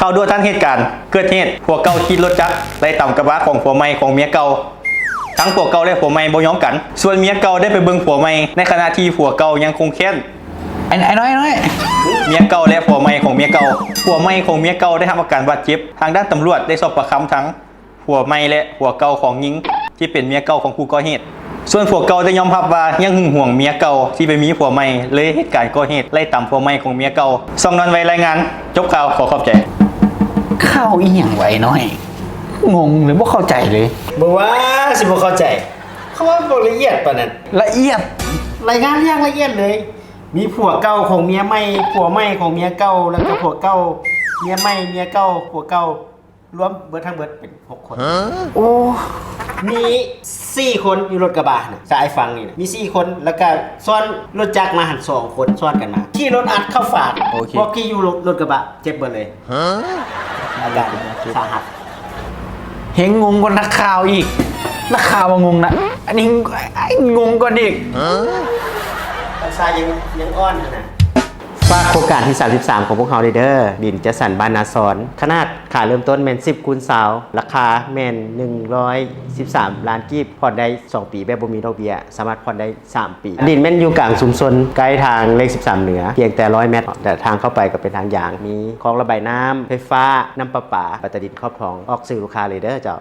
ข่าวด่วนทันเหตุการณ์เกิดเหตุผัวเก่าขี่รถจักรไล่ต่ำกระบะของผัวใหม่ของเมียเก่าทั้งผัวเก่าและผัวใหม่บ่ยอมกันส่วนเมียเก่าได้ไปเบิ่งผัวใหม่ในขณะที่ผัวเก่ายังคงแค้นไอ้น้อยเมียเก่าและผัวใหม่ของเมียเก่าผัวใหม่ของเมียเก่าได้ทำอาการบาดเจ็บทางด้านตำรวจได้สอบปากคำทั้งผัวใหม่และผัวเก่าของหญิงที่เป็นเมียเก่าของผู้ก่อเหตุส่วนผัวเก่าได้ยอมรับว่ายังหึงหวงเมียเก่าที่ไปมีผัวใหม่เลยเหตุการณ์ก่อเหตุไล่ต่ำผัวใหม่ของเมียเก่าส่องนอนไว้รายงานจบข่าวขอขอบใจข้าวอีหยังไว้น้อยงงหรือว่าเข้าใจเลยบอกว่าสิบ่เข้าใจเขาว่าบอกละเอียดปานนั้น ละเอียดรายงานอย่างละเอียดเลย มีผัวเก่าของเมียใหม่ผัวใหม่ของเมียเก่าแล้วก็ผัวเก่าเมียใหม่เมียเก่าผัวเก่ารวมเบิดทั้งเบิดเป็น6คนโอ้มี4คนอยู่รถกระบะน่ะสายฟังนี่นะมี4คนแล้วก็ซ้อนรถจักรมาหัน2คนซ้อนกันมาขี่รถอัดเข้าฝาดพวกที่อยู่รถกระบะเจ็บเบิดเลยอาการสาหัสเฮงงงกว่านักข่าวอีกนักข่าวมางงนะอันนี้ไอ้งงกว่าอีกภาษายังอ่อนนะฝากโครงการที่33ของพวกเขาเด้อดินจัดสรรบ้านนาซอนขนาดขาเริ่มต้นแม่น10คูณ20ราคาแม่น113ล้านกีบผ่อนได้2ปีแบบบ่มีดอกเบี้ยสามารถผ่อนได้3ปีดินแม่นอยู่กลางชุมชนใกล้ทางเลข13เหนือเพียงแต่100เมตรแต่ทางเข้าไปก็เป็นทางยางมีคลองระบายน้ำไฟฟ้าน้ำประปาปัตตานีครอบครองออกสื่อลูกค้าเลยเด้อเจ้า